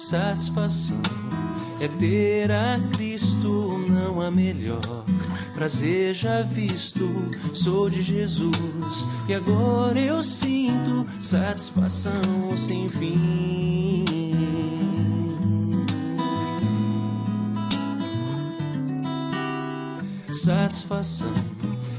satisfação é ter a Cristo, não há melhor prazer já visto. Sou de Jesus e agora eu sinto satisfação sem fim. Satisfação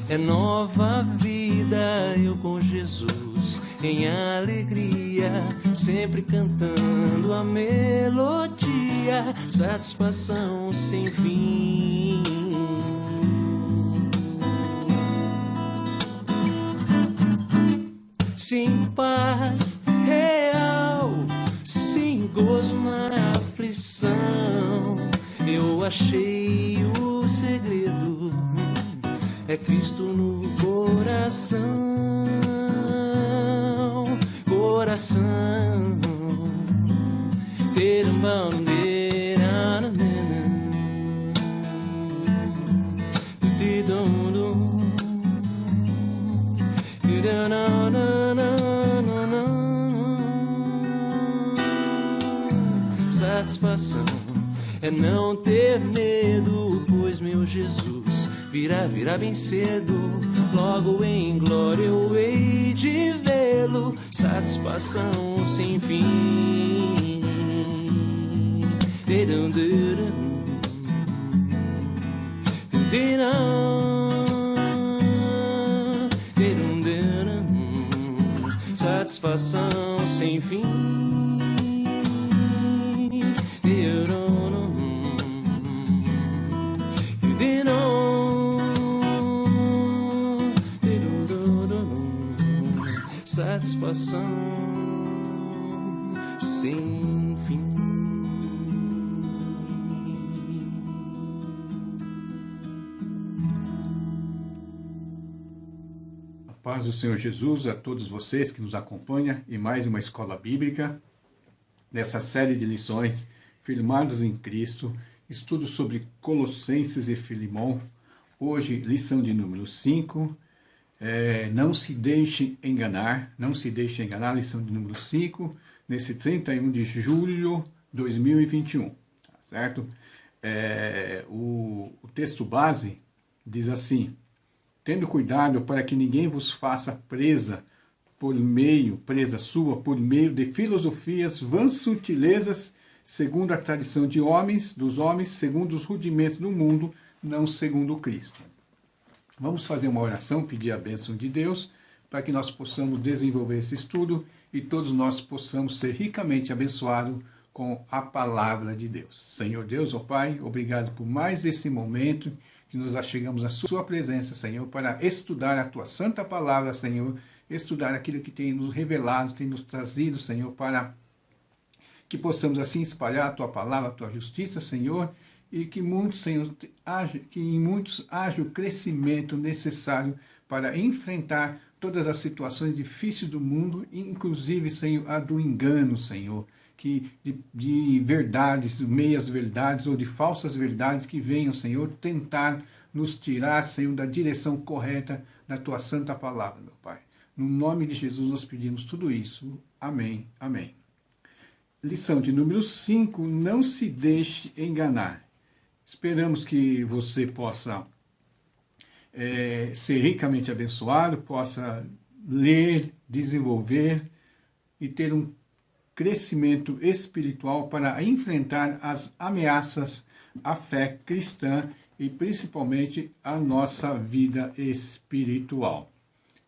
é nova vida, eu com Jesus em alegria, sempre cantando a melodia, satisfação sem fim. Sim, paz real, sim, gozo na aflição, eu achei o segredo, é Cristo no coração, coração. Ter um bandeira, satisfação é não ter medo, pois meu Jesus virá bem cedo, logo em glória eu hei de vê-lo, satisfação sem fim. Satisfação sem fim. Satisfação sem fim. A paz do Senhor Jesus a todos vocês que nos acompanham em mais uma escola bíblica, nessa série de lições firmados em Cristo, estudo sobre Colossenses e Filemão. Hoje, lição de número 5. Não se deixe enganar, lição de número 5, nesse 31 de julho de 2021, tá certo? O texto base diz assim: tendo cuidado para que ninguém vos faça presa sua, por meio de filosofias vãs sutilezas, segundo a tradição dos homens, segundo os rudimentos do mundo, não segundo Cristo. Vamos fazer uma oração, pedir a bênção de Deus, para que nós possamos desenvolver esse estudo e todos nós possamos ser ricamente abençoados com a palavra de Deus. Senhor Deus, ó Pai, obrigado por mais esse momento que nos achegamos à Sua presença, Senhor, para estudar a Tua santa palavra, Senhor, estudar aquilo que tem nos revelado, tem nos trazido, Senhor, para que possamos assim espalhar a Tua palavra, a Tua justiça, Senhor, e que muitos, Senhor, em muitos haja o crescimento necessário para enfrentar todas as situações difíceis do mundo, inclusive, Senhor, a do engano, Senhor, que de verdades, meias verdades ou de falsas verdades que venham, Senhor, tentar nos tirar, Senhor, da direção correta da Tua santa palavra, meu Pai. No nome de Jesus nós pedimos tudo isso. Amém. Amém. Lição de número 5, não se deixe enganar. Esperamos que você possa ser ricamente abençoado, possa ler, desenvolver e ter um crescimento espiritual para enfrentar as ameaças à fé cristã e principalmente à nossa vida espiritual.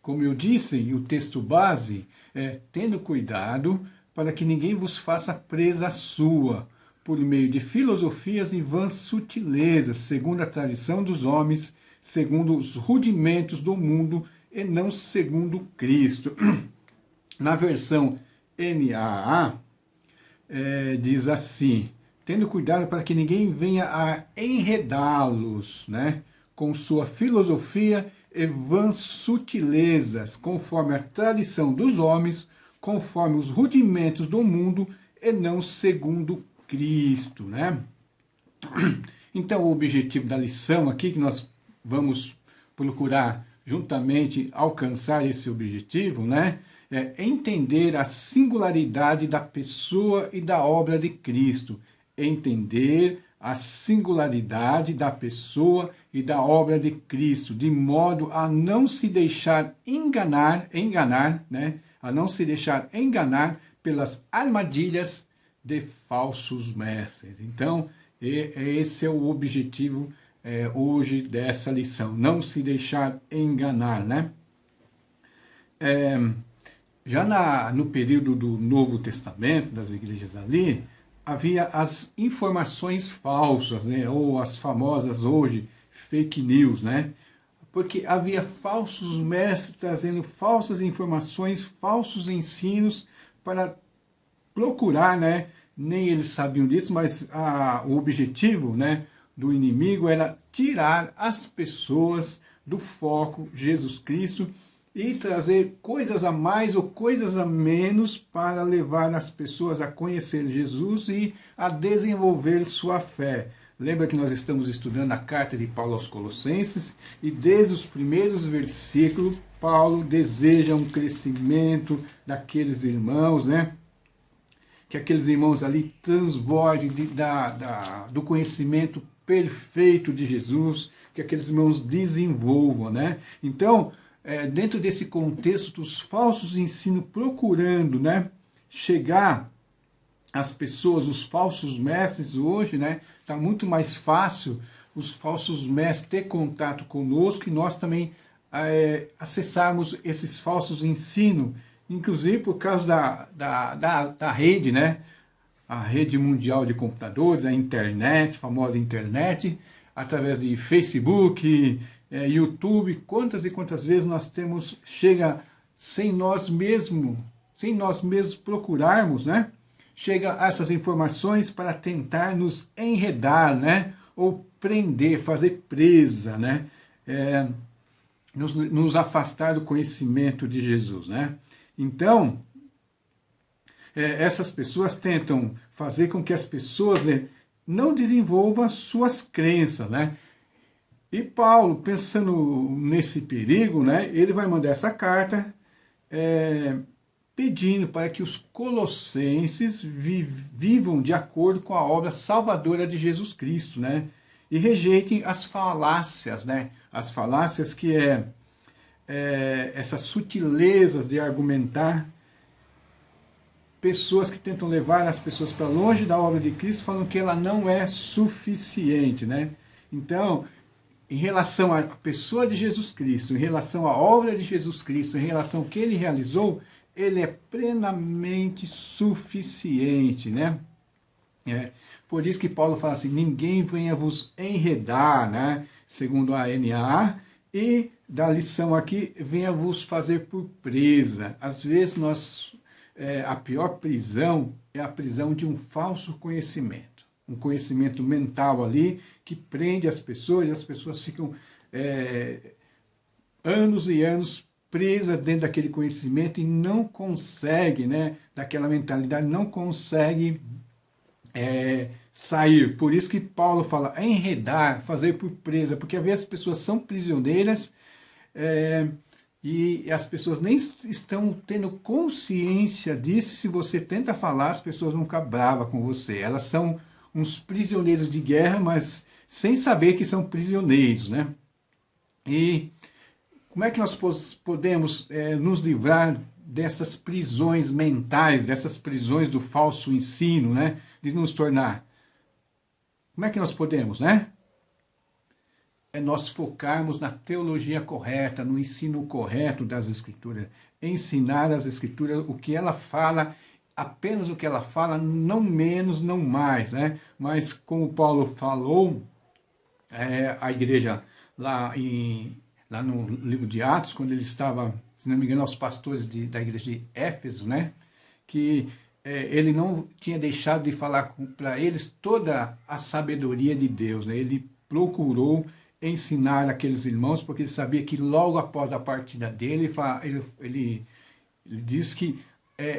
Como eu disse, o texto base é: tendo cuidado para que ninguém vos faça presa sua, por meio de filosofias e vãs sutilezas, segundo a tradição dos homens, segundo os rudimentos do mundo, e não segundo Cristo. Na versão NAA, diz assim: tendo cuidado para que ninguém venha a enredá-los, né, com sua filosofia e vãs sutilezas, conforme a tradição dos homens, conforme os rudimentos do mundo, e não segundo Cristo, né? Então, o objetivo da lição aqui, que nós vamos procurar juntamente alcançar esse objetivo, né? Entender a singularidade da pessoa e da obra de Cristo. Entender a singularidade da pessoa e da obra de Cristo, de modo a não se deixar enganar, né? A não se deixar enganar pelas armadilhas de falsos mestres. Então, esse é o objetivo hoje dessa lição, não se deixar enganar, né? Já no período do Novo Testamento, das igrejas ali, havia as informações falsas, né? Ou as famosas hoje fake news, né? Porque havia falsos mestres trazendo falsas informações, falsos ensinos para procurar, né? Nem eles sabiam disso, mas o objetivo, né, do inimigo era tirar as pessoas do foco Jesus Cristo e trazer coisas a mais ou coisas a menos para levar as pessoas a conhecer Jesus e a desenvolver sua fé. Lembra que nós estamos estudando a carta de Paulo aos Colossenses e desde os primeiros versículos Paulo deseja um crescimento daqueles irmãos, né? Que aqueles irmãos ali transbordem do conhecimento perfeito de Jesus, que aqueles irmãos desenvolvam, né? Então, dentro desse contexto dos falsos ensinos procurando, né, chegar às pessoas, os falsos mestres hoje, né, está muito mais fácil os falsos mestres ter contato conosco e nós também acessarmos esses falsos ensinos, inclusive por causa da rede, né? A rede mundial de computadores, a internet, a famosa internet, através de Facebook, YouTube, quantas e quantas vezes nós chega sem nós mesmos procurarmos, né? Chega a essas informações para tentar nos enredar, né? Ou prender, fazer presa, né? Nos afastar do conhecimento de Jesus, né? Então, essas pessoas tentam fazer com que as pessoas, né, não desenvolvam suas crenças, né? E Paulo, pensando nesse perigo, né, ele vai mandar essa carta pedindo para que os colossenses vivam de acordo com a obra salvadora de Jesus Cristo, né? E rejeitem as falácias, né? As falácias que essas sutilezas de argumentar, pessoas que tentam levar as pessoas para longe da obra de Cristo, falam que ela não é suficiente, né? Então, em relação à pessoa de Jesus Cristo, em relação à obra de Jesus Cristo, em relação ao que ele realizou, ele é plenamente suficiente, né? Por isso que Paulo fala assim, ninguém venha vos enredar, né? Segundo a NAA, e da lição aqui, venha vos fazer por presa. Às vezes a pior prisão é a prisão de um falso conhecimento. Um conhecimento mental ali que prende as pessoas e as pessoas ficam anos e anos presas dentro daquele conhecimento e não conseguem, né, daquela mentalidade, não conseguem sair. Por isso que Paulo fala enredar, fazer por presa, porque às vezes as pessoas são prisioneiras e as pessoas nem estão tendo consciência disso. Se você tenta falar, as pessoas vão ficar bravas com você. Elas são uns prisioneiros de guerra, mas sem saber que são prisioneiros, né? E como é que nós podemos nos livrar dessas prisões mentais, dessas prisões do falso ensino, né? De nos tornar. Como é que nós podemos, né? É nós focarmos na teologia correta, no ensino correto das Escrituras. Ensinar as Escrituras o que ela fala, apenas o que ela fala, não menos, não mais, né? Mas como Paulo falou, a igreja lá no livro de Atos, quando ele estava, se não me engano, aos pastores da igreja de Éfeso, né? Que ele não tinha deixado de falar para eles toda a sabedoria de Deus, né? Ele procurou ensinar aqueles irmãos, porque ele sabia que logo após a partida dele, ele diz que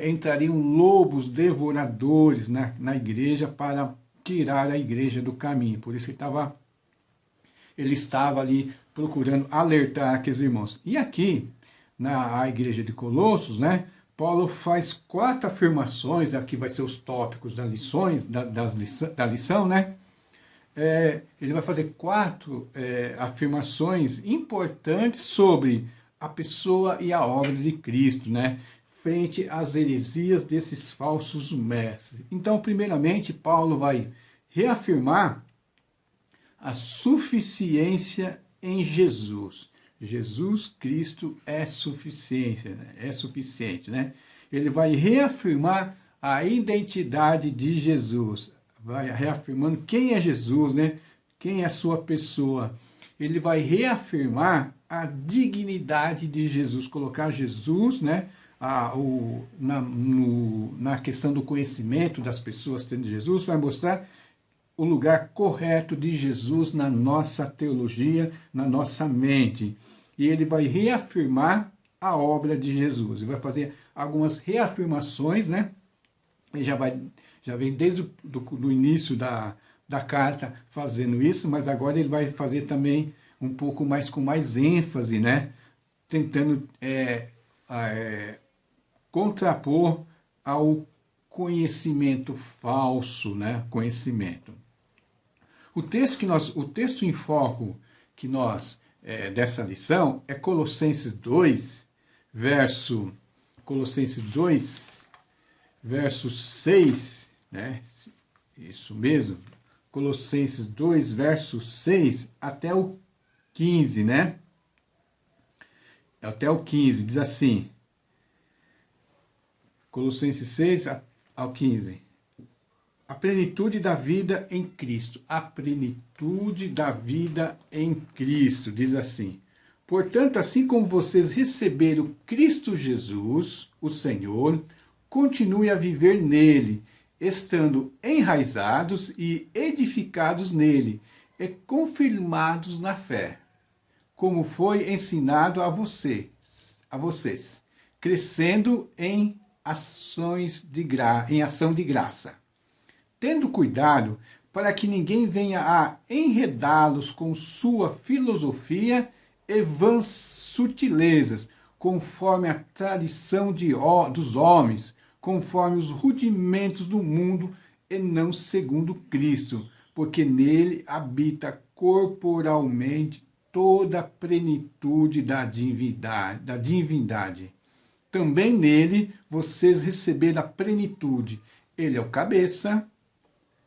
entrariam lobos devoradores na igreja para tirar a igreja do caminho. Por isso ele estava ali procurando alertar aqueles irmãos. E aqui, na igreja de Colossos, né, Paulo faz 4 afirmações, aqui vai ser os tópicos da lição, né? Ele vai fazer 4 afirmações importantes sobre a pessoa e a obra de Cristo, né? Frente às heresias desses falsos mestres. Então, primeiramente, Paulo vai reafirmar a suficiência em Jesus. Jesus Cristo é suficiente, né? Ele vai reafirmar a identidade de Jesus, vai reafirmando quem é Jesus, né? Quem é a sua pessoa. Ele vai reafirmar a dignidade de Jesus, colocar Jesus, né? Na questão do conhecimento das pessoas tendo Jesus, vai mostrar o lugar correto de Jesus na nossa teologia, na nossa mente. E ele vai reafirmar a obra de Jesus. Ele vai fazer algumas reafirmações, né? Ele já vem desde o início da carta fazendo isso, mas agora ele vai fazer também um pouco mais com mais ênfase, né? Tentando contrapor ao conhecimento falso, né? Conhecimento. O texto em foco que nós dessa lição é Colossenses 2, verso 6, né? Isso mesmo. Colossenses 2, verso 6 até o 15, né? Até o 15, diz assim. Colossenses 6 ao 15. A plenitude da vida em Cristo. A plenitude da vida em Cristo. Diz assim. Portanto, assim como vocês receberam Cristo Jesus, o Senhor, continue a viver nele, estando enraizados e edificados nele, e confirmados na fé, como foi ensinado a vocês, crescendo em ação de graça, tendo cuidado para que ninguém venha a enredá-los com sua filosofia e vãs sutilezas, conforme a tradição dos homens, conforme os rudimentos do mundo, e não segundo Cristo, porque nele habita corporalmente toda a plenitude da divindade. Também nele vocês receberam a plenitude. Ele é o cabeça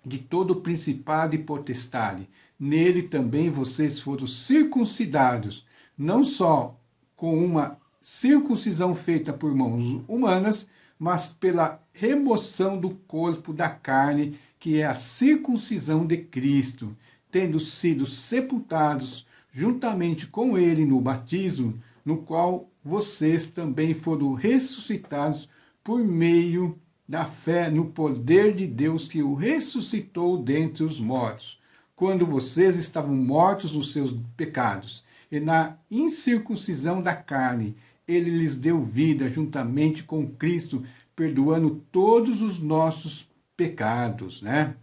de todo o principado e potestade. Nele também vocês foram circuncidados, não só com uma circuncisão feita por mãos humanas, mas pela remoção do corpo da carne, que é a circuncisão de Cristo, tendo sido sepultados juntamente com ele no batismo, no qual vocês também foram ressuscitados por meio da fé no poder de Deus que o ressuscitou dentre os mortos, quando vocês estavam mortos nos seus pecados, e na incircuncisão da carne, ele lhes deu vida juntamente com Cristo, perdoando todos os nossos pecados, né?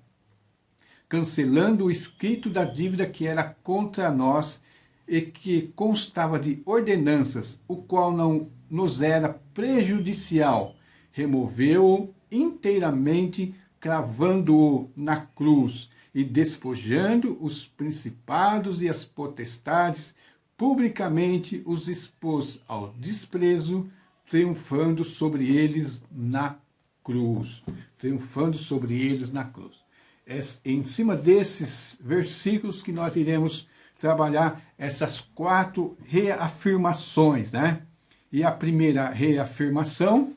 Cancelando o escrito da dívida que era contra nós e que constava de ordenanças, o qual não nos era prejudicial, removeu-o inteiramente, cravando-o na cruz e despojando os principados e as potestades, publicamente os expôs ao desprezo, triunfando sobre eles na cruz. Triunfando sobre eles na cruz. É em cima desses versículos que nós iremos trabalhar essas 4 reafirmações, né? E a primeira reafirmação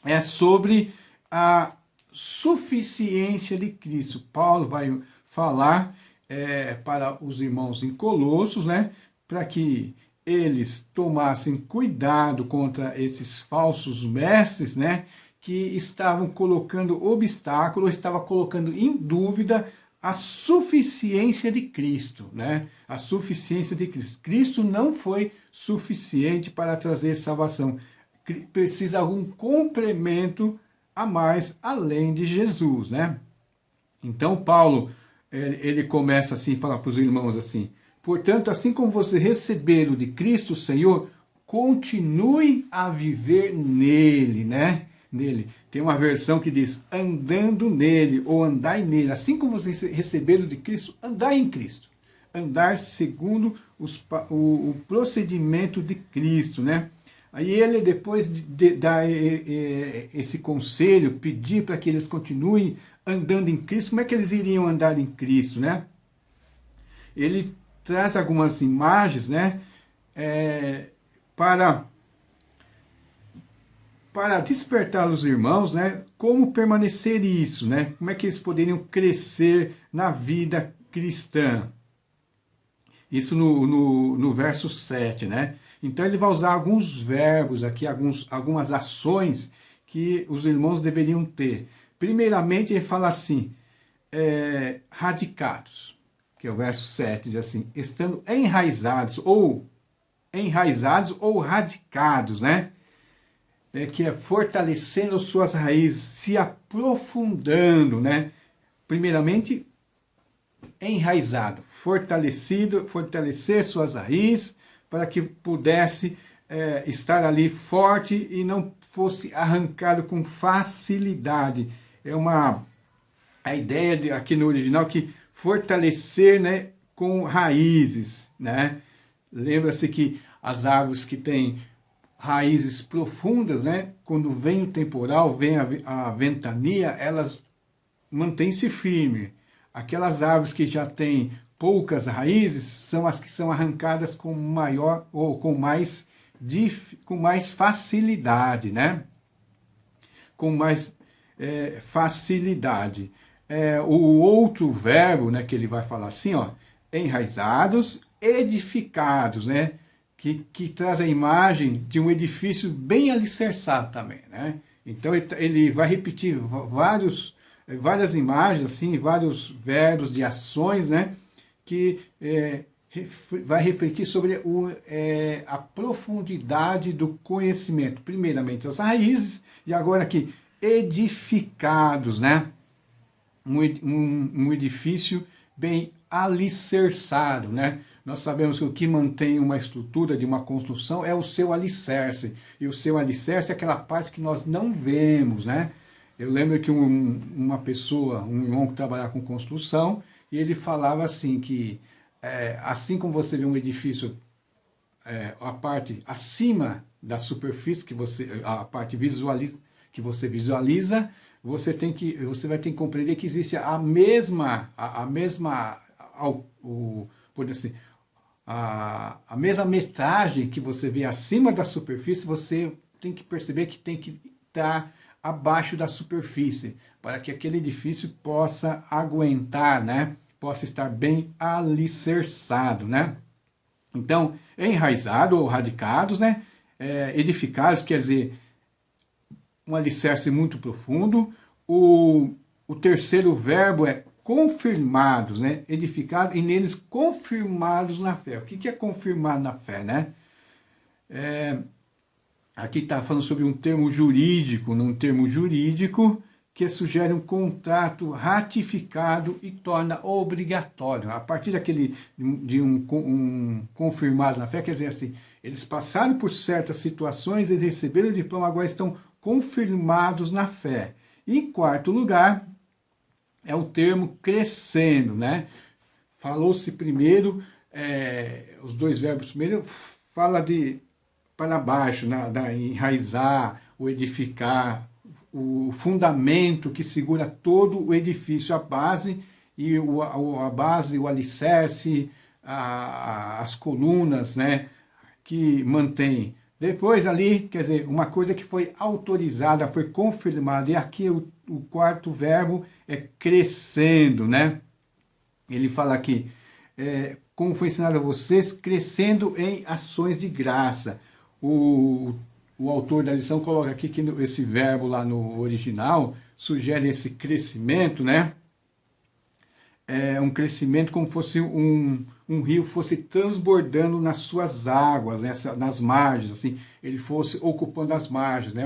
é sobre a suficiência de Cristo. Paulo vai falar para os irmãos em Colossos, né? Para que eles tomassem cuidado contra esses falsos mestres, né? Que estavam colocando obstáculo, estavam colocando em dúvida a suficiência de Cristo, né? A suficiência de Cristo. Cristo não foi suficiente para trazer salvação. Precisa algum complemento a mais além de Jesus, né? Então Paulo, ele começa assim, falar para os irmãos assim: portanto, assim como vocês receberam de Cristo o Senhor, continue a viver nele, né? Nele. Tem uma versão que diz andando nele ou andai nele. Assim como vocês receberam de Cristo, andai em Cristo. Andar segundo o procedimento de Cristo, né? Aí ele, depois de dar esse conselho, pedir para que eles continuem andando em Cristo, como é que eles iriam andar em Cristo, né? Ele traz algumas imagens, né? Para despertar os irmãos, né? Como permanecer isso, né? Como é que eles poderiam crescer na vida cristã. Isso no verso 7, né? Então ele vai usar alguns verbos aqui, algumas ações que os irmãos deveriam ter. Primeiramente ele fala assim, radicados, que é o verso 7, diz assim, estando enraizados ou radicados, né? Que é fortalecendo suas raízes, se aprofundando, né? Primeiramente, enraizado, fortalecer suas raízes, para que pudesse estar ali forte e não fosse arrancado com facilidade. A ideia aqui no original que fortalecer, né, com raízes, né? Lembra-se que as árvores que têm raízes profundas, né, quando vem o temporal, vem a ventania, elas mantêm-se firmes. Aquelas árvores que já têm poucas raízes são as que são arrancadas com maior ou com mais facilidade, né? Com mais facilidade. O outro verbo, né, que ele vai falar assim, ó, enraizados, edificados, né? Que traz a imagem de um edifício bem alicerçado também, né? Então ele vai repetir várias imagens, assim, vários verbos de ações, né? Que vai refletir sobre a profundidade do conhecimento. Primeiramente as raízes e agora aqui edificados, né? Um edifício bem alicerçado, né? Nós sabemos que o que mantém uma estrutura de uma construção é o seu alicerce. E o seu alicerce é aquela parte que nós não vemos, né? Eu lembro que uma pessoa, um irmão que trabalhava com construção, e ele falava assim que, assim como você vê um edifício, a parte acima da superfície, a parte que você visualiza, você vai ter que compreender que existe a mesma metragem que você vê acima da superfície, você tem que perceber que tem que estar abaixo da superfície, para que aquele edifício possa aguentar, né? Possa estar bem alicerçado, né? Então, enraizado ou radicados, né? Edificados, quer dizer, um alicerce muito profundo. O terceiro verbo é confirmados, né? Edificados e neles confirmados na fé. O que é confirmado na fé, né? Aqui está falando sobre um termo jurídico, que sugere um contrato ratificado e torna obrigatório. A partir de um confirmados na fé, quer dizer assim, eles passaram por certas situações, eles receberam o diploma, agora estão confirmados na fé. E em quarto lugar, é o termo crescendo, né? Falou-se primeiro, os dois verbos primeiro, fala de para baixo, da enraizar, o edificar, o fundamento que segura todo o edifício, a base, e a base, o alicerce, as colunas, né, que mantém. Depois ali, quer dizer, uma coisa que foi autorizada, foi confirmada, e aqui o quarto verbo é crescendo, né? Ele fala aqui, como foi ensinado a vocês, crescendo em ações de graça. O autor da lição coloca aqui que esse verbo lá no original sugere esse crescimento, né? Um crescimento como fosse um rio fosse transbordando nas suas águas, né? Nas margens, assim, ele fosse ocupando as margens, né?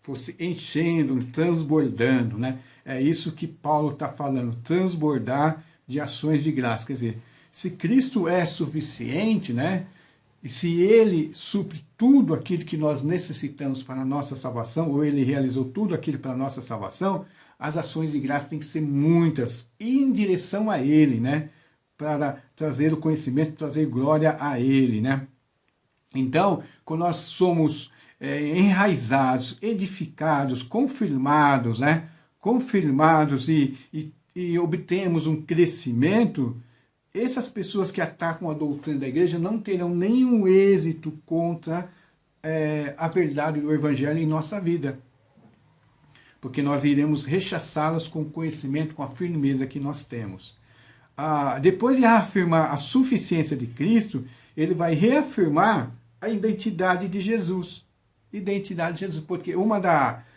Fosse enchendo, transbordando, né? É isso que Paulo está falando, transbordar de ações de graça. Quer dizer, se Cristo é suficiente, né? E se ele supre tudo aquilo que nós necessitamos para a nossa salvação, ou ele realizou tudo aquilo para a nossa salvação, as ações de graça têm que ser muitas, em direção a ele, né? Para trazer o conhecimento, trazer glória a ele, né? Então, quando nós somos enraizados, edificados, confirmados, né? Confirmados e obtemos um crescimento, essas pessoas que atacam a doutrina da igreja não terão nenhum êxito contra a verdade do evangelho em nossa vida. Porque nós iremos rechaçá-las com o conhecimento, com a firmeza que nós temos. Depois de reafirmar a suficiência de Cristo, ele vai reafirmar a identidade de Jesus. Identidade de Jesus, porque uma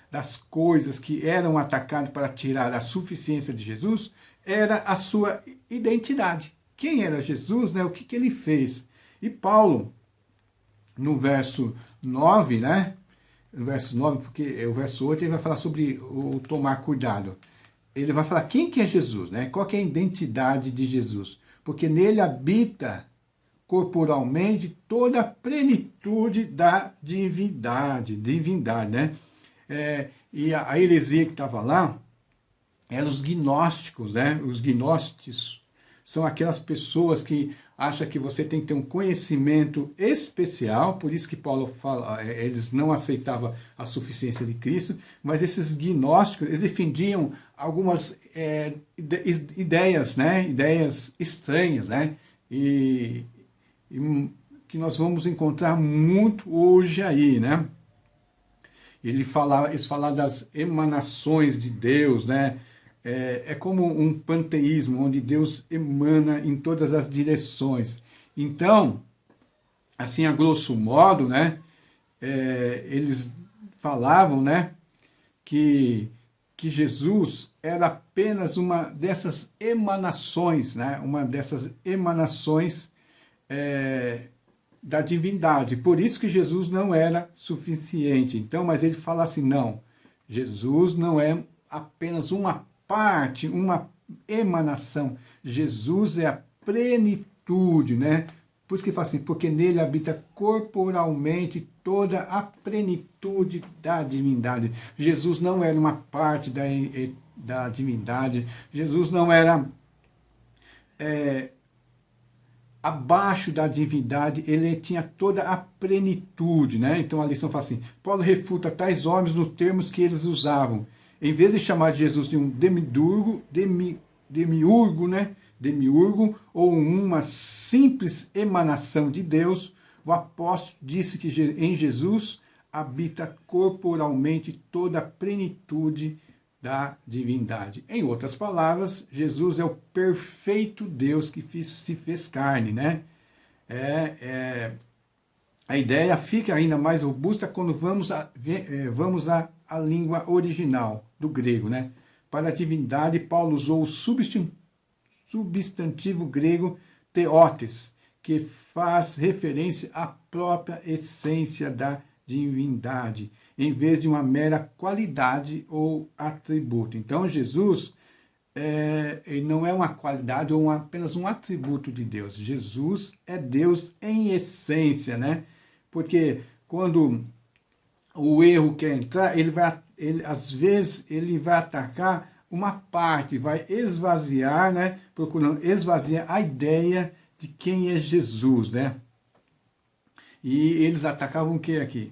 das coisas que eram atacadas para tirar a suficiência de Jesus era a sua identidade. Quem era Jesus, né? O que ele fez? E Paulo, no verso 9, né? No verso 9, porque o verso 8 ele vai falar sobre o tomar cuidado. Ele vai falar quem que é Jesus, né? Qual que é a identidade de Jesus? Porque nele habita corporalmente toda a plenitude da divindade, né? E a heresia que estava lá eram os gnósticos, né? Os gnósticos são aquelas pessoas que acham que você tem que ter um conhecimento especial, por isso que Paulo fala, eles não aceitavam a suficiência de Cristo, mas esses gnósticos, eles defendiam algumas ideias, né? Ideias estranhas, né? E que nós vamos encontrar muito hoje aí, né? Eles falavam das emanações de Deus, né? É como um panteísmo, onde Deus emana em todas as direções. Então, assim, a grosso modo, né? Eles falavam, né? Que Jesus era apenas uma dessas emanações, né? Uma dessas emanações da divindade. Por isso que Jesus não era suficiente. Então, mas ele fala assim, não, Jesus não é apenas uma parte, uma emanação. Jesus é a plenitude, né? Por isso que fala assim, porque nele habita corporalmente toda a plenitude da divindade. Jesus não era uma parte da divindade. Jesus não era abaixo da divindade, ele tinha toda a plenitude, né? Então a lição fala assim, Paulo refuta tais homens nos termos que eles usavam. Em vez de chamar Jesus de um demiurgo, né? Demiurgo, ou uma simples emanação de Deus, o apóstolo disse que em Jesus habita corporalmente toda a plenitude da divindade. Em outras palavras, Jesus é o perfeito Deus que se fez carne, né? A ideia fica ainda mais robusta quando vamos à língua original do grego, né? Para a divindade, Paulo usou o substantivo grego theotes, que faz referência à própria essência da divindade, em vez de uma mera qualidade ou atributo. Então, Jesus ele não é uma qualidade ou apenas um atributo de Deus. Jesus é Deus em essência, né? Porque quando o erro quer entrar, às vezes ele vai atacar uma parte, vai esvaziar, né? Procurando esvaziar a ideia de quem é Jesus, né? E eles atacavam o que aqui?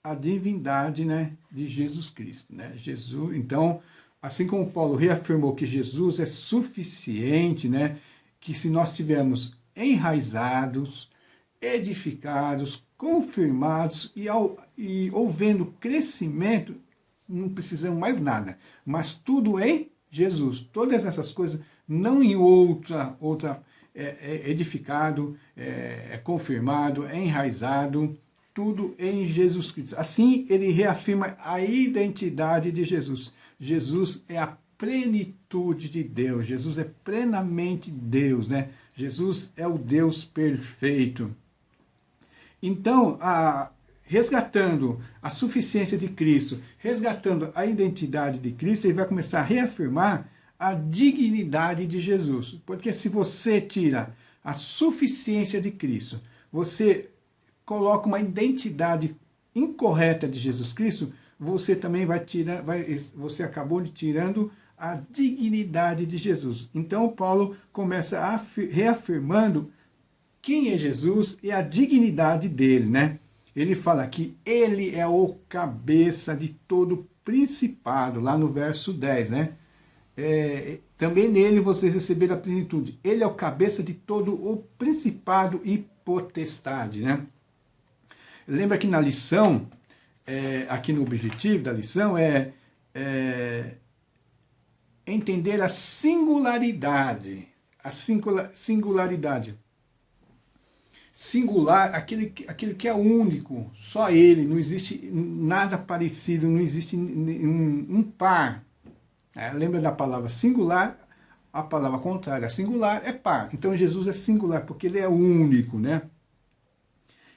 A divindade, né, de Jesus Cristo, né? Jesus, então, assim como Paulo reafirmou que Jesus é suficiente, né, que se nós tivermos enraizados, edificados, confirmados e houvendo crescimento, não precisamos mais nada, mas tudo em Jesus. Todas essas coisas, não em outra edificado, confirmado, enraizado, tudo em Jesus Cristo. Assim, ele reafirma a identidade de Jesus. Jesus é a plenitude de Deus. Jesus é plenamente Deus, né? Jesus é o Deus perfeito. Então, resgatando a suficiência de Cristo, resgatando a identidade de Cristo, ele vai começar a reafirmar a dignidade de Jesus. Porque se você tira a suficiência de Cristo, você coloca uma identidade incorreta de Jesus Cristo, você também você acabou tirando a dignidade de Jesus. Então Paulo começa reafirmando quem é Jesus e a dignidade dele, né? Ele fala que ele é o cabeça de todo principado, lá no verso 10, né? Também nele vocês receberam a plenitude. Ele é o cabeça de todo o principado e potestade, né? Lembra que na lição, aqui no objetivo da lição, entender a singularidade. A singularidade. Singular, aquele que é único, só ele, não existe nada parecido, não existe um par. Lembra da palavra singular? A palavra contrária, singular, é par. Então Jesus é singular, porque ele é único, né?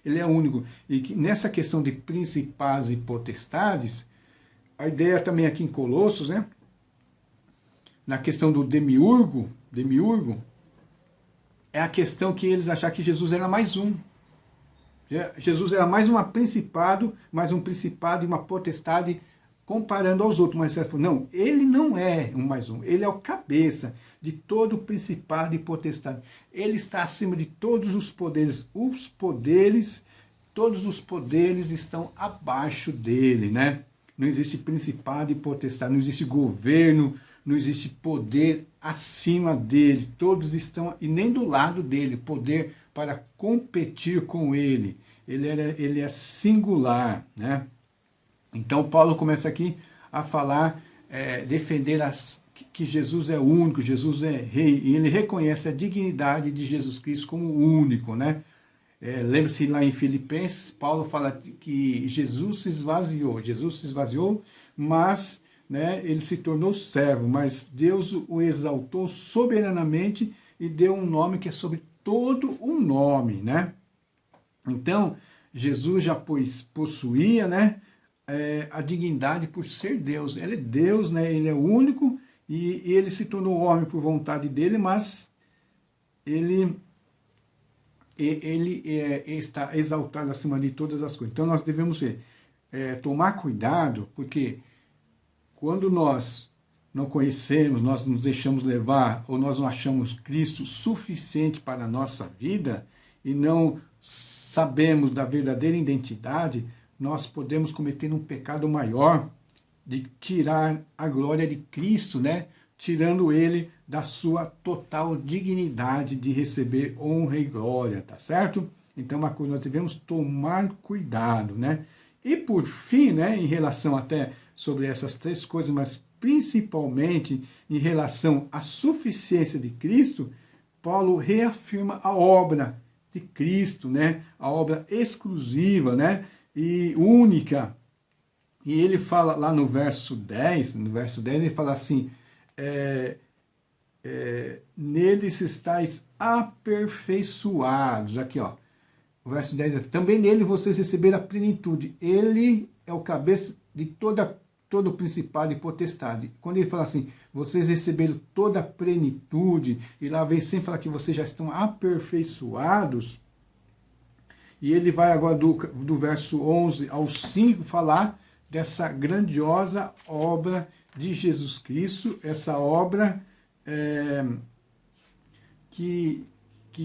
Ele é único. E que nessa questão de principados e potestades, a ideia também aqui em Colossos, né? Na questão do demiurgo, é a questão que eles acharam que Jesus era mais um. Jesus era mais um principado e uma potestade comparando aos outros. Mas você falou, não, ele não é um mais um. Ele é o cabeça de todo principado e potestade. Ele está acima de todos os poderes. Todos os poderes estão abaixo dele, né? Não existe principado e potestade, não existe governo, não existe poder acima dele, todos estão, e nem do lado dele, poder para competir com ele. Ele é singular, né? Então Paulo começa aqui a falar, defender que Jesus é único, Jesus é rei, e ele reconhece a dignidade de Jesus Cristo como único, né? Lembre-se lá em Filipenses, Paulo fala que Jesus se esvaziou, mas ele se tornou servo, mas Deus o exaltou soberanamente e deu um nome que é sobre todo o nome, né? Então, Jesus já possuía, né, a dignidade por ser Deus. Ele é Deus, né? Ele é único e ele se tornou homem por vontade dele, mas ele está exaltado acima de todas as coisas. Então nós devemos tomar cuidado, porque quando nós não conhecemos, nós nos deixamos levar, ou nós não achamos Cristo suficiente para a nossa vida, e não sabemos da verdadeira identidade, nós podemos cometer um pecado maior de tirar a glória de Cristo, né? Tirando ele da sua total dignidade de receber honra e glória, tá certo? Então, uma coisa, nós devemos tomar cuidado, né? E por fim, né, em relação até sobre essas três coisas, mas principalmente em relação à suficiência de Cristo, Paulo reafirma a obra de Cristo, né? A obra exclusiva, né? E única. E ele fala lá no verso 10, ele fala assim, neles estáis aperfeiçoados. Aqui, ó, o verso 10 é, também nele vocês receberam a plenitude. Ele é o cabeça de todo o principado e potestade. Quando ele fala assim, vocês receberam toda a plenitude, e lá vem sempre falar que vocês já estão aperfeiçoados, e ele vai agora do verso 11 ao 5 falar dessa grandiosa obra de Jesus Cristo, essa obra que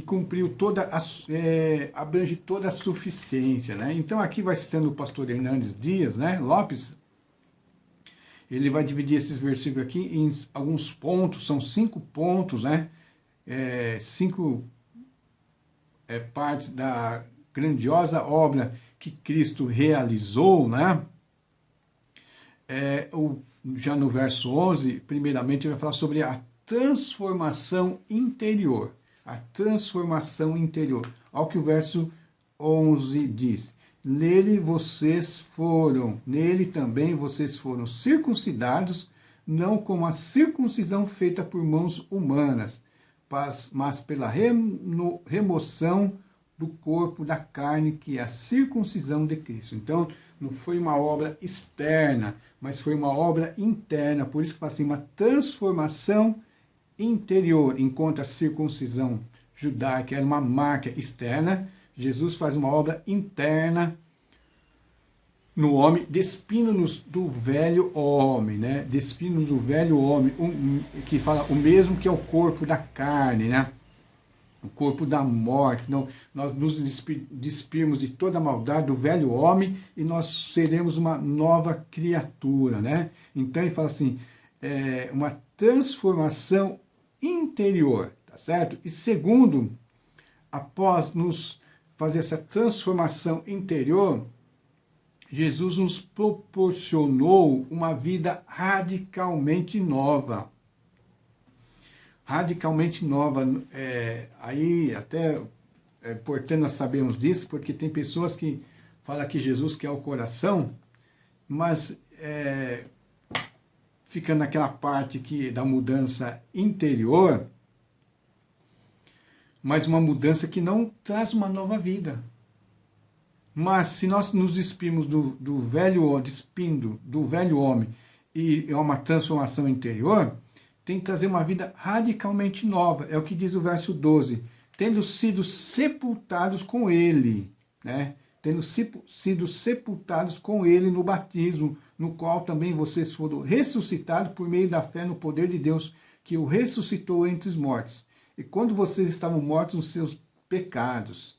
cumpriu abrange toda a suficiência, né? Então aqui vai citando o pastor Hernandes Dias, né, Lopes, ele vai dividir esses versículos aqui em alguns pontos, são 5 pontos, né? 5 partes da grandiosa obra que Cristo realizou, né? Já no verso 11, primeiramente, ele vai falar sobre a transformação interior. A transformação interior. Olha o que o verso 11 diz. Nele também vocês foram circuncidados, não com a circuncisão feita por mãos humanas, mas pela remoção do corpo da carne, que é a circuncisão de Cristo. Então, não foi uma obra externa, mas foi uma obra interna. Por isso que fala assim, uma transformação interior, enquanto a circuncisão judaica era uma marca externa, Jesus faz uma obra interna no homem, despindo-nos do velho homem, né? Despindo-nos do velho homem, que fala o mesmo que é o corpo da carne, né? O corpo da morte. Então, nós nos despirmos de toda a maldade do velho homem e nós seremos uma nova criatura, né? Então ele fala assim, uma transformação interior, tá certo? E segundo, após nos fazer essa transformação interior, Jesus nos proporcionou uma vida radicalmente nova. Radicalmente nova. Aí até, portanto, nós sabemos disso, porque tem pessoas que falam que Jesus quer o coração, mas fica naquela parte da mudança interior, mas uma mudança que não traz uma nova vida. Mas se nós nos despimos do velho homem e é uma transformação interior, tem que trazer uma vida radicalmente nova. É o que diz o verso 12. Tendo sido sepultados com ele, né? Tendo sido sepultados com ele no batismo, no qual também vocês foram ressuscitados por meio da fé no poder de Deus, que o ressuscitou entre os mortos. E quando vocês estavam mortos nos seus pecados,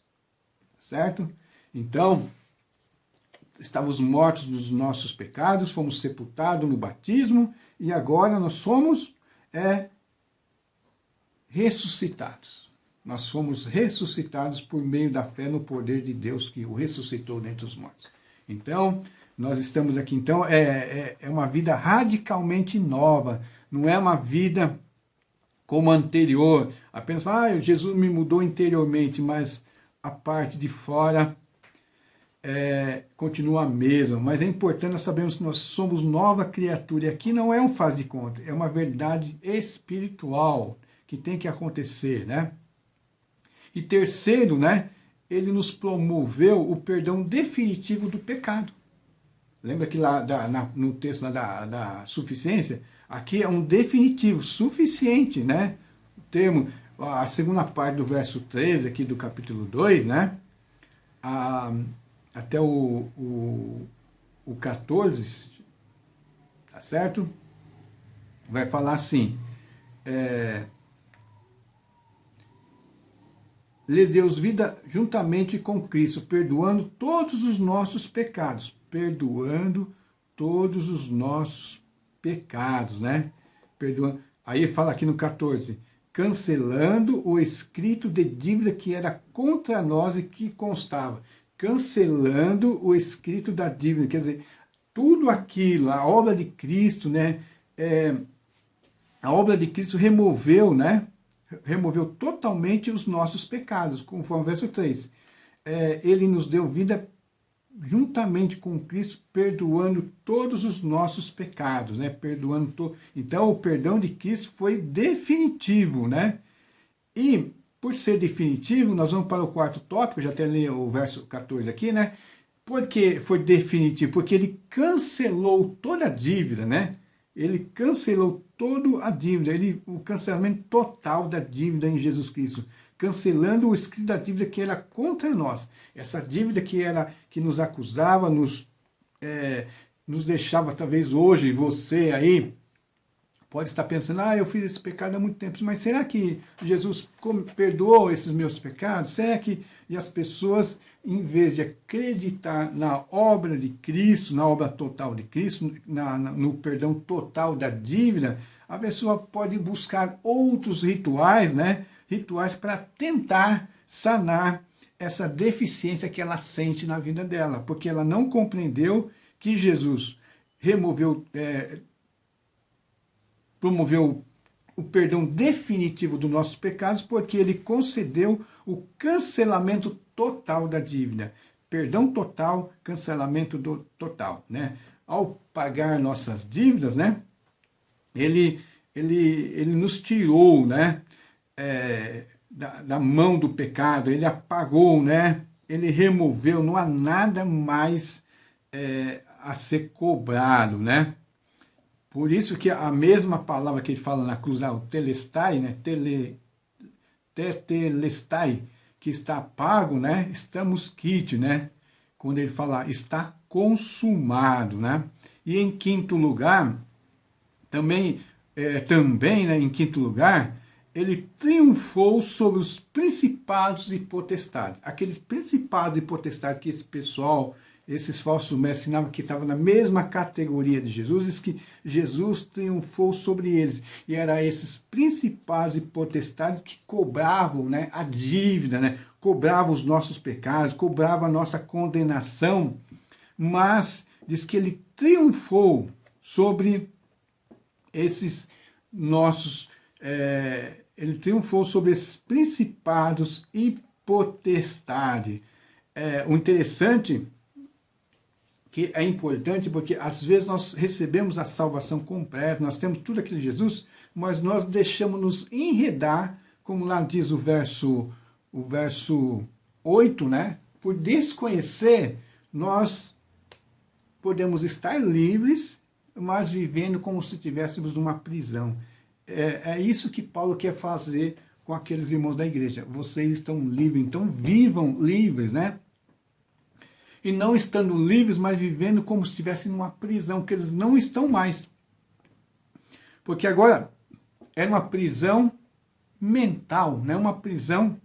certo? Então, estávamos mortos nos nossos pecados, fomos sepultados no batismo e agora nós somos ressuscitados. Nós fomos ressuscitados por meio da fé no poder de Deus que o ressuscitou dentre os mortos. Então, nós estamos aqui. Então, é uma vida radicalmente nova. Não é uma vida como a anterior. Apenas, Jesus me mudou interiormente, mas a parte de fora continua a mesma, mas é importante nós sabermos que nós somos nova criatura, e aqui não é um faz de conta, é uma verdade espiritual que tem que acontecer, né? E terceiro, né, ele nos promoveu o perdão definitivo do pecado. Lembra que lá no texto lá da suficiência, aqui é um definitivo, suficiente, né? O termo, a segunda parte do verso 13 aqui do capítulo 2, né? Até o 14, tá certo? Vai falar assim, lhe Deus vida juntamente com Cristo, perdoando todos os nossos pecados, né? Perdoando. Aí fala aqui no 14, cancelando o escrito de dívida que era contra nós e que constava. Cancelando o escrito da dívida, quer dizer, tudo aquilo, a obra de Cristo, né? A obra de Cristo removeu, né? Removeu totalmente os nossos pecados, conforme o verso 3. Ele nos deu vida juntamente com Cristo, perdoando todos os nossos pecados, né? Então, o perdão de Cristo foi definitivo, né? E por ser definitivo, nós vamos para o quarto tópico, já até li o verso 14 aqui, né? Por que foi definitivo? Porque ele cancelou toda a dívida, né? Ele cancelou toda a dívida, o cancelamento total da dívida em Jesus Cristo, cancelando o escrito da dívida que era contra nós. Essa dívida que nos acusava, nos deixava, talvez hoje, você aí, pode estar pensando, eu fiz esse pecado há muito tempo, mas será que Jesus perdoou esses meus pecados? Será que as pessoas, em vez de acreditar na obra de Cristo, na obra total de Cristo, no perdão total da dívida, a pessoa pode buscar outros rituais, né? Rituais para tentar sanar essa deficiência que ela sente na vida dela, porque ela não compreendeu que Jesus promoveu o perdão definitivo dos nossos pecados, porque ele concedeu o cancelamento total da dívida. Perdão total, cancelamento total, né? Ao pagar nossas dívidas, né? Ele nos tirou, né? Da mão do pecado, ele apagou, né? Ele removeu, não há nada mais a ser cobrado, né? Por isso que a mesma palavra que ele fala na cruz, o telestai, né? Tetelestai, que está pago, né? Estamos quitte, né? Quando ele fala está consumado, né? E em quinto lugar, também, né, em quinto lugar, ele triunfou sobre os principados e potestades. Aqueles principados e potestades que esse pessoal, esses falsos mestres ensinavam que estavam na mesma categoria de Jesus, diz que Jesus triunfou sobre eles. E eram esses principados e potestades que cobravam, né, a dívida, né, cobravam os nossos pecados, cobravam a nossa condenação, mas diz que ele triunfou sobre esses nossos... ele triunfou sobre esses principados e potestades. O interessante que é importante, porque às vezes nós recebemos a salvação completa, nós temos tudo aquilo de Jesus, mas nós deixamos nos enredar, como lá diz o verso 8, né? Por desconhecer, nós podemos estar livres, mas vivendo como se estivéssemos numa prisão. É isso que Paulo quer fazer com aqueles irmãos da igreja. Vocês estão livres, então vivam livres, né? E não estando livres, mas vivendo como se estivessem numa prisão, que eles não estão mais. Porque agora é uma prisão mental, né? Uma prisão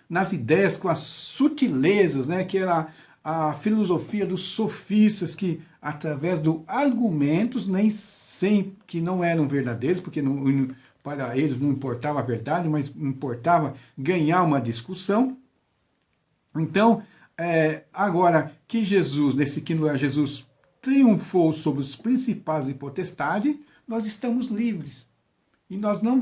nas ideias, com as sutilezas, né? Que era a filosofia dos sofistas, que através dos argumentos, nem sempre, que não eram verdadeiros, porque para eles não importava a verdade, mas importava ganhar uma discussão. Então, agora que Jesus, nesse quinto lugar, Jesus triunfou sobre os principados e potestades, nós estamos livres. E nós não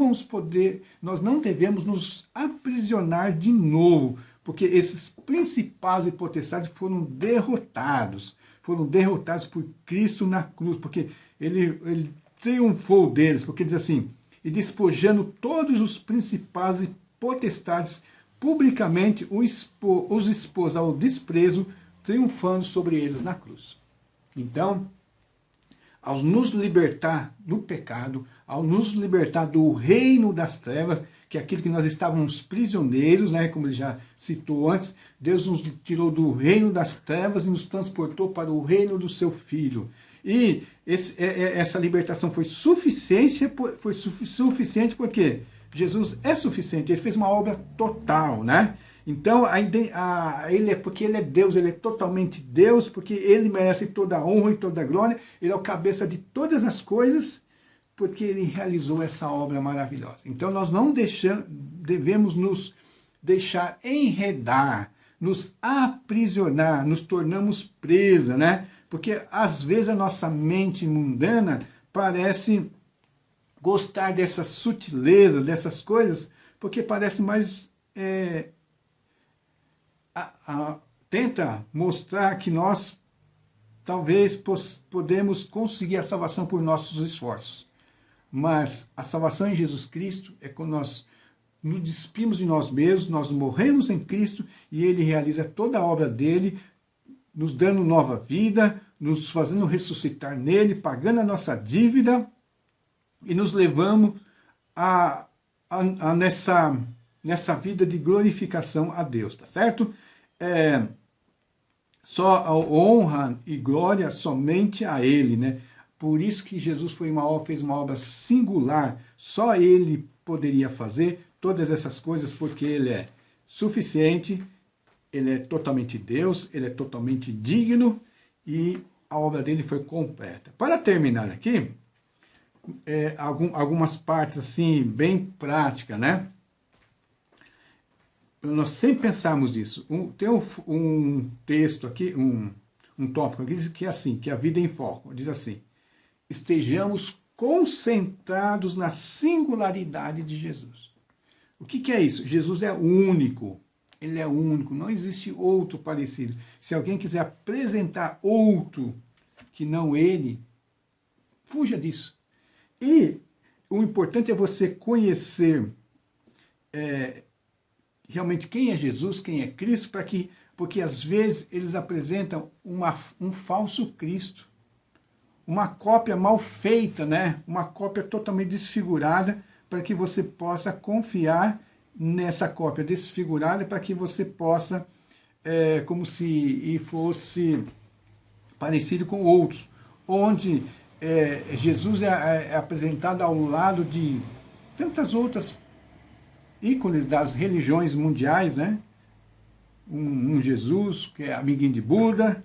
devemos nos aprisionar de novo, porque esses principados e potestades foram derrotados por Cristo na cruz, porque ele triunfou deles, porque diz assim, e despojando todos os principados e potestades, publicamente os expôs ao desprezo, triunfando sobre eles na cruz. Então, ao nos libertar do pecado, ao nos libertar do reino das trevas, que é aquilo que nós estávamos prisioneiros, né, como ele já citou antes, Deus nos tirou do reino das trevas e nos transportou para o reino do seu Filho. E essa libertação foi suficiente porque Jesus é suficiente, ele fez uma obra total, né? Então, porque ele é Deus, ele é totalmente Deus, porque ele merece toda a honra e toda a glória, ele é o cabeça de todas as coisas, porque ele realizou essa obra maravilhosa. Então, nós não devemos nos deixar enredar, nos aprisionar, nos tornamos presa, né? Porque, às vezes, a nossa mente mundana parece gostar dessas sutilezas, dessas coisas, porque parece mais... tenta mostrar que nós talvez podemos conseguir a salvação por nossos esforços. Mas a salvação em Jesus Cristo é quando nós nos despimos de nós mesmos, nós morremos em Cristo e Ele realiza toda a obra dele, nos dando nova vida, nos fazendo ressuscitar nele, pagando a nossa dívida e nos levamos nessa vida de glorificação a Deus, tá certo? Só a honra e glória somente a Ele, né? Por isso que Jesus fez uma obra singular, só Ele poderia fazer todas essas coisas, porque Ele é suficiente, Ele é totalmente Deus, Ele é totalmente digno e a obra dele foi completa. Para terminar aqui, algumas partes assim, bem práticas, né? Nós sempre pensamos nisso. Tem um texto aqui, um tópico aqui, que é assim, que é a vida em foco. Diz assim, estejamos concentrados na singularidade de Jesus. O que é isso? Jesus é único. Ele é único, não existe outro parecido. Se alguém quiser apresentar outro que não ele, fuja disso. E o importante é você conhecer realmente quem é Jesus, quem é Cristo, porque às vezes eles apresentam um falso Cristo, uma cópia mal feita, né? Uma cópia totalmente desfigurada, para que você possa confiar nessa cópia desfigurada para que você possa, como se fosse parecido com outros, onde Jesus é apresentado ao lado de tantas outras ícones das religiões mundiais, né? Um Jesus que é amiguinho de Buda,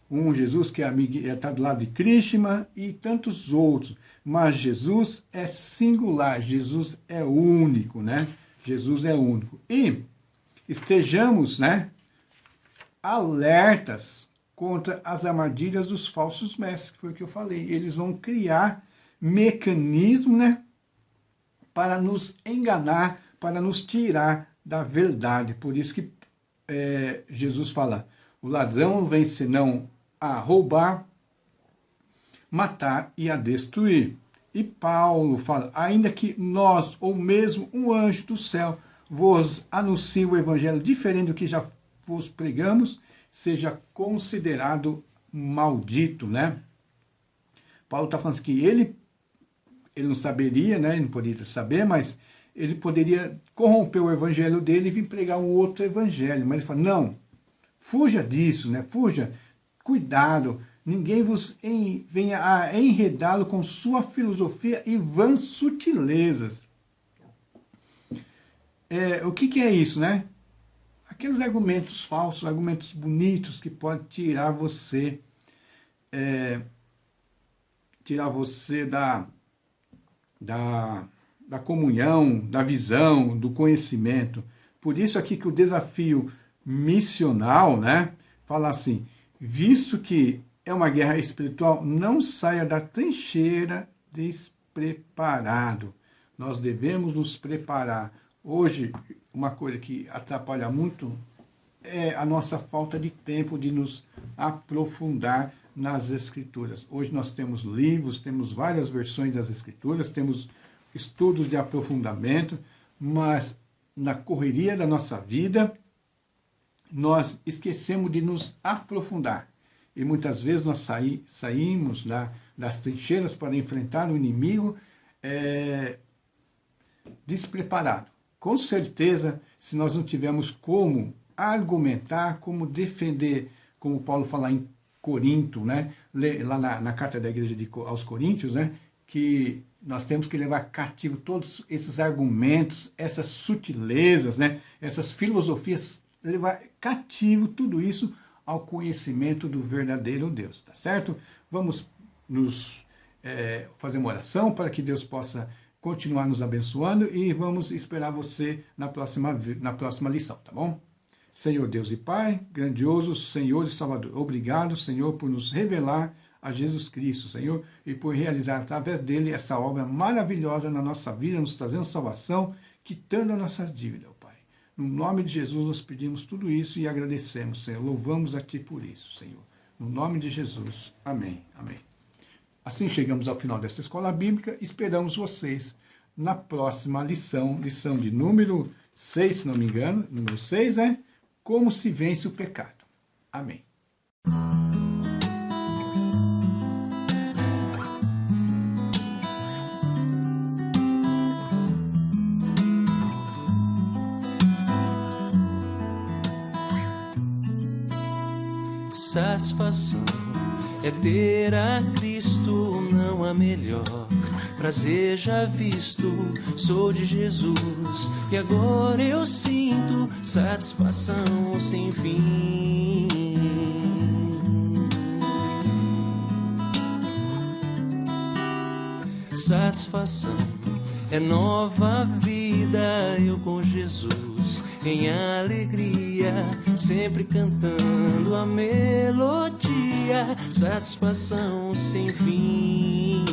um Jesus que está do lado de Krishna e tantos outros. Mas Jesus é singular, Jesus é único, né? Jesus é único. E estejamos, né, alertas contra as armadilhas dos falsos mestres, que foi o que eu falei. Eles vão criar mecanismo, né, para nos enganar, para nos tirar da verdade. Por isso que Jesus fala, o ladrão vem senão a roubar, matar e a destruir. E Paulo fala, ainda que nós, ou mesmo um anjo do céu, vos anuncie o evangelho diferente do que já vos pregamos, seja considerado maldito, né? Paulo está falando que ele não saberia, né? Ele não poderia saber, mas ele poderia corromper o evangelho dele e vir pregar um outro evangelho. Mas ele fala, não, fuja disso, né? Fuja, cuidado, ninguém vos venha a enredá-lo com sua filosofia e vãs sutilezas. O que é isso, né? Aqueles argumentos falsos, argumentos bonitos que podem tirar você da comunhão, da visão, do conhecimento. Por isso aqui que o desafio missional, né, fala assim, visto que é uma guerra espiritual, não saia da trincheira despreparado. Nós devemos nos preparar. Hoje, uma coisa que atrapalha muito é a nossa falta de tempo de nos aprofundar nas Escrituras. Hoje nós temos livros, temos várias versões das Escrituras, temos estudos de aprofundamento, mas na correria da nossa vida, nós esquecemos de nos aprofundar. E muitas vezes nós saímos das trincheiras para enfrentar o inimigo despreparado. Com certeza, se nós não tivermos como argumentar, como defender, como Paulo fala em Corinto, né? Lá na carta da igreja aos Coríntios, né? Que nós temos que levar cativo todos esses argumentos, essas sutilezas, né? Essas filosofias, levar cativo tudo isso ao conhecimento do verdadeiro Deus, tá certo? Vamos fazer uma oração para que Deus possa continuar nos abençoando e vamos esperar você na próxima lição, tá bom? Senhor Deus e Pai, grandioso Senhor e Salvador, obrigado, Senhor, por nos revelar a Jesus Cristo, Senhor, e por realizar através dele essa obra maravilhosa na nossa vida, nos trazendo salvação, quitando as nossas dívidas, Pai. No nome de Jesus nós pedimos tudo isso e agradecemos, Senhor. Louvamos a Ti por isso, Senhor. No nome de Jesus. Amém. Amém. Assim chegamos ao final desta escola bíblica. Esperamos vocês na próxima lição de número 6, se não me engano. Número 6 é Como se vence o pecado. Amém. Satisfação é ter a Cristo, não há melhor. Prazer já visto, sou de Jesus, e agora eu sinto satisfação sem fim. Satisfação é nova vida, eu com Jesus em alegria, sempre cantando a melodia, satisfação sem fim.